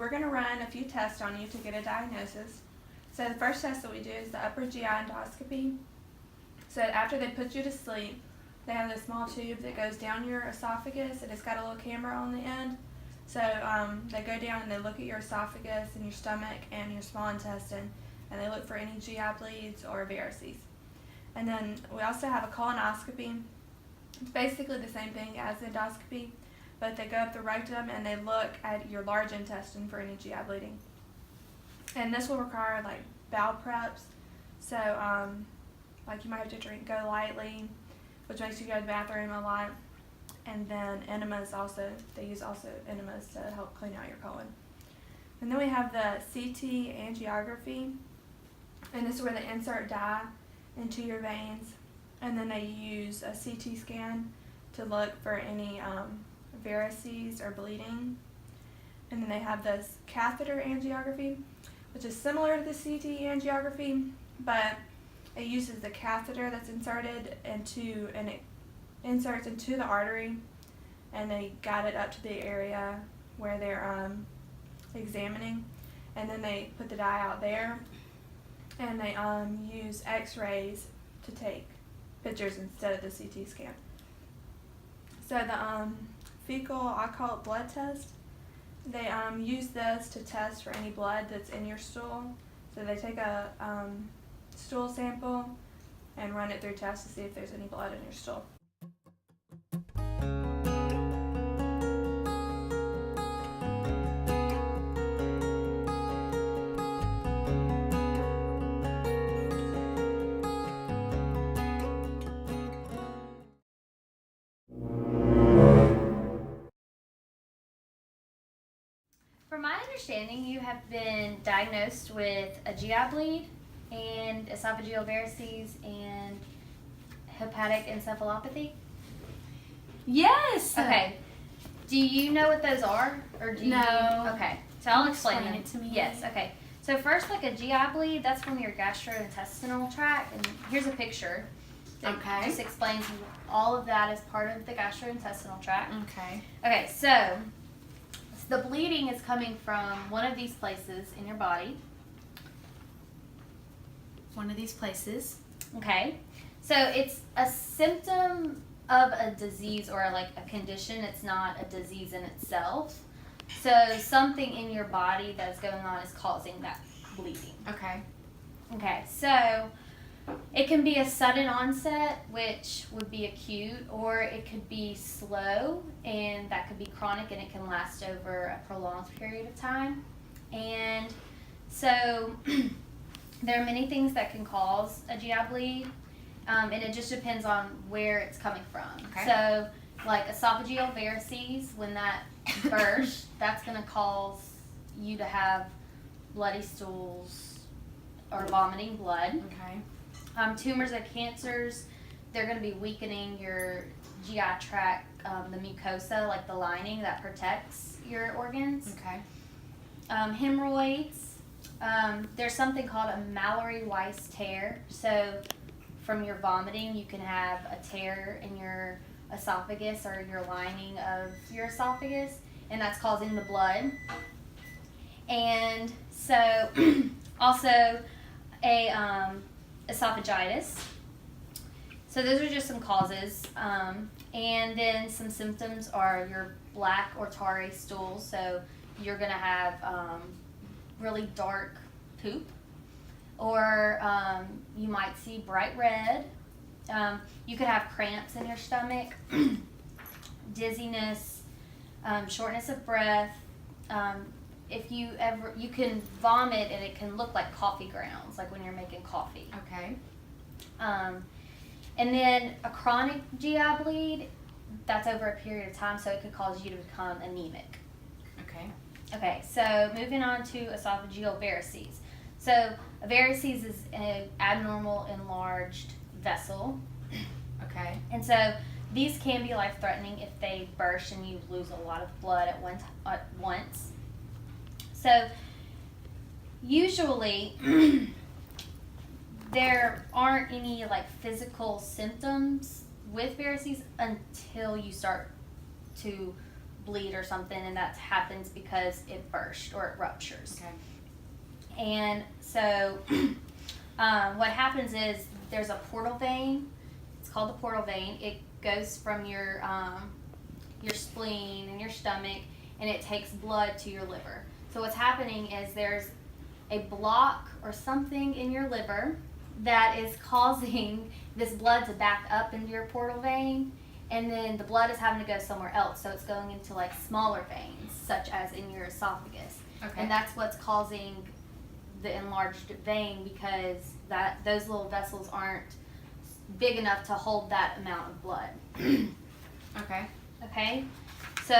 we're going to run a few tests on you to get a diagnosis. So the first test that we do is the upper GI endoscopy. So after they put you to sleep, they have this small tube that goes down your esophagus, and it's got a little camera on the end. So they go down and they look at your esophagus and your stomach and your small intestine, and they look for any GI bleeds or varices. And then we also have a colonoscopy. It's basically the same thing as endoscopy, but they go up the rectum and they look at your large intestine for any GI bleeding. And this will require like bowel preps. So like you might have to Go Lightly, which makes you go to the bathroom a lot. And then enemas also, they use also enemas to help clean out your colon. And then we have the CT angiography, and this is where they insert dye into your veins, and then they use a CT scan to look for any varices or bleeding. And then they have this catheter angiography, which is similar to the CT angiography, but it uses the catheter that's inserted into, and it inserts into the artery, and they guide it up to the area where they're examining, and then they put the dye out there, and they use x-rays to take pictures instead of the CT scan. So the fecal occult blood test, they use this to test for any blood that's in your stool. So they take a stool sample and run it through tests to see if there's any blood in your stool. From my understanding, you have been diagnosed with a GI bleed and esophageal varices and hepatic encephalopathy. Yes. Okay. Do you know what those are, or do No. you? Okay. So I'll explain them. it to me. Yes. Okay. So first, like a GI bleed, that's from your gastrointestinal tract, and here's a picture. That Okay. just explains all of that as part of the gastrointestinal tract. Okay. Okay. So the bleeding is coming from one of these places in your body. One of these places. Okay. So it's a symptom of a disease or like a condition. It's not a disease in itself. So something in your body that's going on is causing that bleeding. Okay. Okay. So it can be a sudden onset, which would be acute, or it could be slow, and that could be chronic, and it can last over a prolonged period of time. And so there are many things that can cause a GI bleed, and it just depends on where it's coming from. Okay. So like esophageal varices, when that bursts, that's going to cause you to have bloody stools or vomiting blood. Okay. Tumors or cancers, they're going to be weakening your GI tract, the mucosa, like the lining that protects your organs. Okay. Hemorrhoids, there's something called a Mallory-Weiss tear. So from your vomiting, you can have a tear in your esophagus or your lining of your esophagus, and that's causing the blood. And so also a esophagitis. So those are just some causes. And then some symptoms are your black or tarry stools. So you're going to have really dark poop, or you might see bright red. You could have cramps in your stomach, dizziness, shortness of breath. If you can vomit, and it can look like coffee grounds, like when you're making coffee. Okay. And then a chronic GI bleed, that's over a period of time, so it could cause you to become anemic. Okay. Okay, so moving on to esophageal varices. So a varices is an abnormal enlarged vessel. Okay. And so these can be life-threatening if they burst and you lose a lot of blood at once. So usually there aren't any like physical symptoms with varices until you start to bleed or something, and that happens because it burst or it ruptures. Okay. And so what happens is there's a portal vein. It's called the portal vein. It goes from your spleen and your stomach, and it takes blood to your liver. So what's happening is there's a block or something in your liver that is causing this blood to back up into your portal vein, and then the blood is having to go somewhere else, so it's going into like smaller veins, such as in your esophagus. Okay. And that's what's causing the enlarged vein, because those little vessels aren't big enough to hold that amount of blood. Okay. Okay, so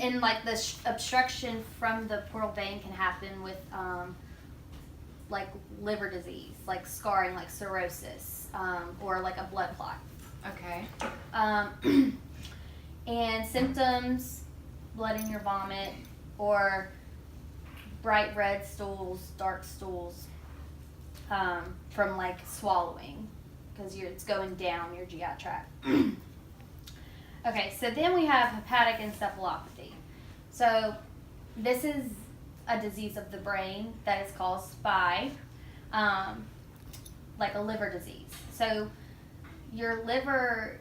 and like the obstruction from the portal vein can happen with like liver disease, like scarring, like cirrhosis, or like a blood clot. Okay. And symptoms: blood in your vomit, or bright red stools, dark stools, from like swallowing, because it's going down your GI tract. Okay, so then we have hepatic encephalopathy. So this is a disease of the brain that is caused by like a liver disease. So your liver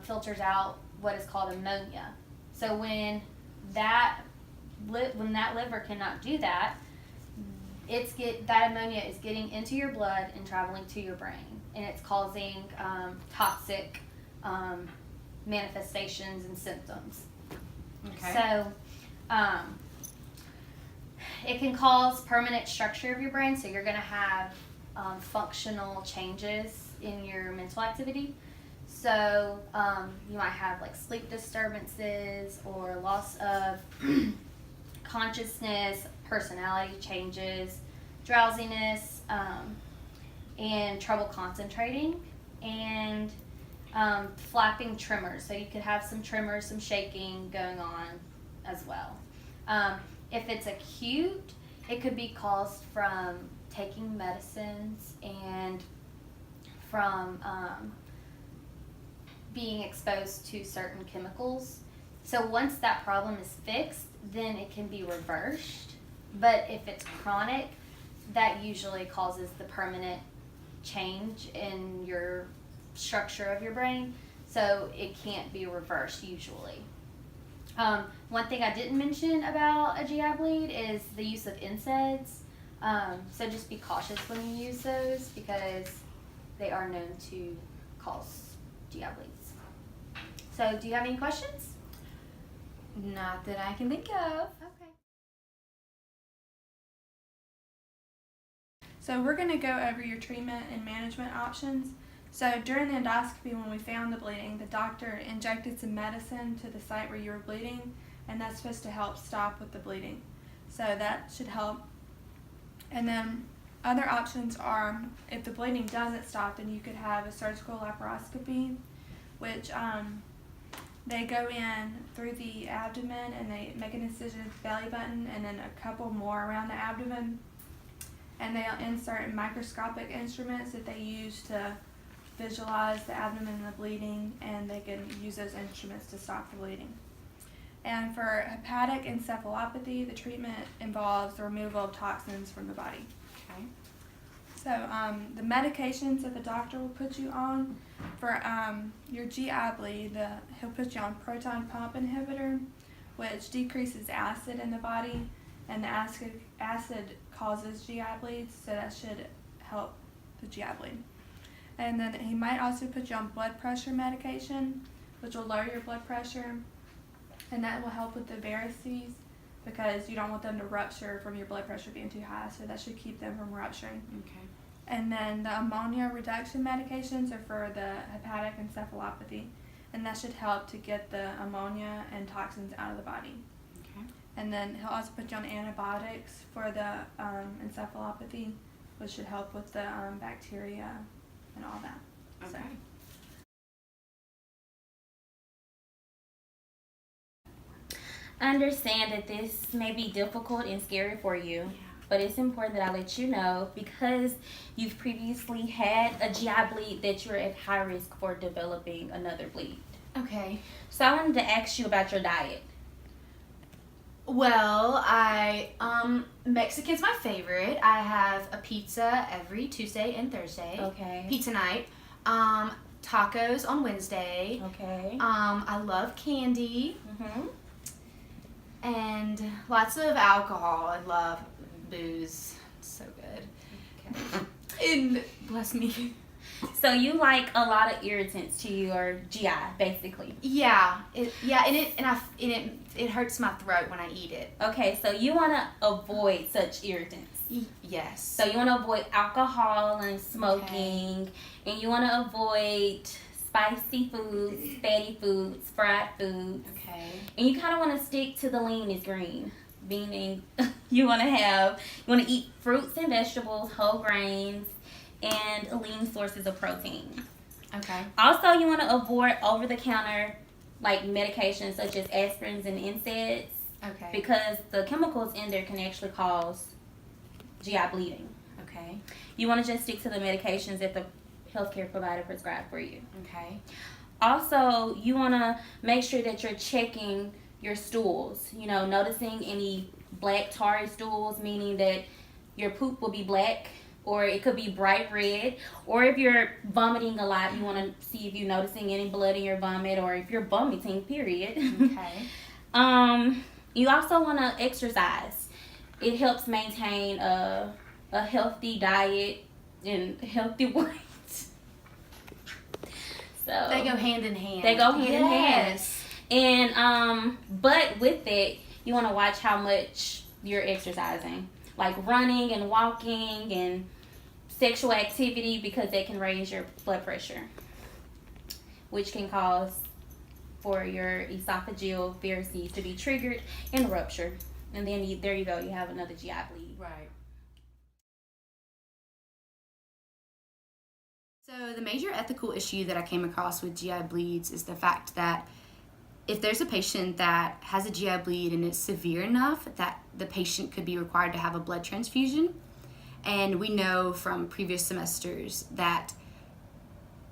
filters out what is called ammonia. So when that liver cannot do that, that ammonia is getting into your blood and traveling to your brain, and it's causing toxic manifestations and symptoms. Okay. So it can cause permanent structure of your brain, so you're going to have functional changes in your mental activity. So you might have like sleep disturbances or loss of consciousness, personality changes, drowsiness, and trouble concentrating, and flapping tremors. So you could have some tremors, some shaking going on as well. If it's acute, it could be caused from taking medicines and from being exposed to certain chemicals. So once that problem is fixed, then it can be reversed. But if it's chronic, that usually causes the permanent change in your structure of your brain, so it can't be reversed usually. One thing I didn't mention about a GI bleed is the use of NSAIDs. So just be cautious when you use those, because they are known to cause GI bleeds. So do you have any questions? Not that I can think of. Okay. So we're going to go over your treatment and management options. So during the endoscopy, when we found the bleeding, the doctor injected some medicine to the site where you were bleeding, and that's supposed to help stop with the bleeding. So that should help. And then other options are, if the bleeding doesn't stop, then you could have a surgical laparoscopy, which they go in through the abdomen and they make an incision at the belly button and then a couple more around the abdomen. And they'll insert microscopic instruments that they use to visualize the abdomen and the bleeding, and they can use those instruments to stop the bleeding. And for hepatic encephalopathy, the treatment involves the removal of toxins from the body. Okay. So the medications that the doctor will put you on for your GI bleed, he'll put you on proton pump inhibitor, which decreases acid in the body, and the acid causes GI bleeds, so that should help the GI bleed. And then he might also put you on blood pressure medication, which will lower your blood pressure, and that will help with the varices, because you don't want them to rupture from your blood pressure being too high, so that should keep them from rupturing. Okay. And then the ammonia reduction medications are for the hepatic encephalopathy, and that should help to get the ammonia and toxins out of the body. Okay. And then he'll also put you on antibiotics for the encephalopathy, which should help with the bacteria and all that. Okay. So. I understand that this may be difficult and scary for you, but it's important that I let you know, because you've previously had a GI bleed, that you're at high risk for developing another bleed. Okay. So I wanted to ask you about your diet. Well, Mexican's my favorite. I have a pizza every Tuesday and Thursday. Okay. Pizza night. Tacos on Wednesday. Okay. I love candy Mhm. and lots of alcohol. I love booze. It's so good. And bless me. So you like a lot of irritants to your GI, basically. Yeah, it hurts my throat when I eat it. Okay, so you want to avoid such irritants. Yes. So you want to avoid alcohol and smoking, and you want to avoid spicy foods, fatty foods, fried foods, Okay. and you kind of want to stick to the lean is green, meaning you want to eat fruits and vegetables, whole grains, and lean sources of protein. Okay. Also, you want to avoid over-the-counter like medications such as aspirins and NSAIDs Okay. because the chemicals in there can actually cause GI bleeding. Okay. You want to just stick to the medications that the healthcare provider prescribed for you. Okay. Also, you want to make sure that you're checking your stools. You know, noticing any black tarry stools, meaning that your poop will be black, or it could be bright red. Or if you're vomiting a lot, you want to see if you're noticing any blood in your vomit, or if you're vomiting, period. Okay. You also want to exercise. It helps maintain a healthy diet and healthy weight. So They go hand in hand. They go hand in hand. Yes. And but with that, you want to watch how much you're exercising, like running and walking and sexual activity, because they can raise your blood pressure, which can cause for your esophageal varices to be triggered and rupture. And then there you go, you have another GI bleed. Right. So the major ethical issue that I came across with GI bleeds is the fact that if there's a patient that has a GI bleed and it's severe enough that the patient could be required to have a blood transfusion, and we know from previous semesters that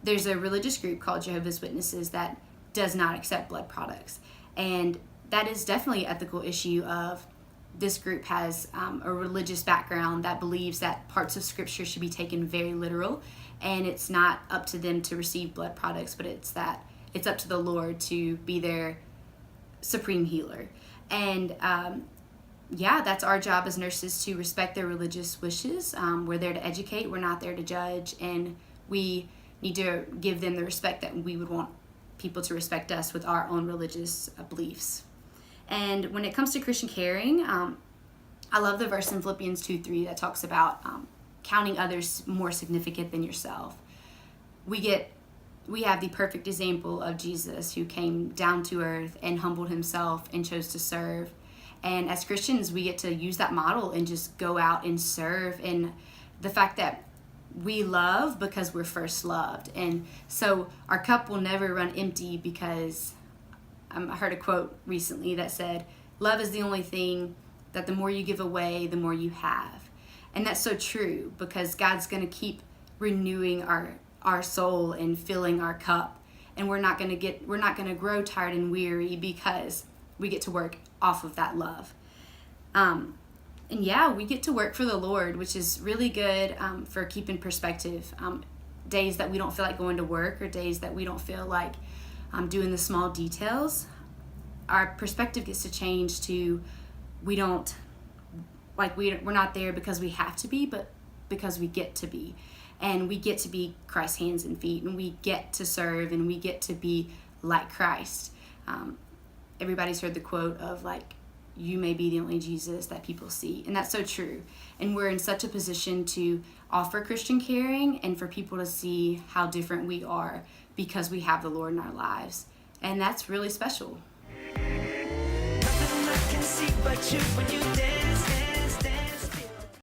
there's a religious group called Jehovah's Witnesses that does not accept blood products, and that is definitely an ethical issue of this group has a religious background that believes that parts of scripture should be taken very literal, and it's not up to them to receive blood products, but it's up to the Lord to be their supreme healer. And that's our job as nurses, to respect their religious wishes. We're there to educate, we're not there to judge, and we need to give them the respect that we would want people to respect us with our own religious beliefs. And when it comes to Christian caring, I love the verse in Philippians 2:3 that talks about counting others more significant than yourself. We have the perfect example of Jesus, who came down to earth and humbled himself and chose to serve. And as Christians, we get to use that model and just go out and serve. And the fact that we love because we're first loved. And so our cup will never run empty, because I heard a quote recently that said, love is the only thing that the more you give away, the more you have. And that's so true, because God's going to keep renewing our soul and filling our cup. And we're not going to grow tired and weary, because we get to work off of that love. We get to work for the Lord, which is really good for keeping perspective. Days that we don't feel like going to work, or days that we don't feel like doing the small details, our perspective gets to change to we're not there because we have to be, but because we get to be. And we get to be Christ's hands and feet, and we get to serve, and we get to be like Christ. Everybody's heard the quote of you may be the only Jesus that people see. And that's so true. And we're in such a position to offer Christian caring and for people to see how different we are because we have the Lord in our lives. And that's really special. Nothing I can see but you when you dance.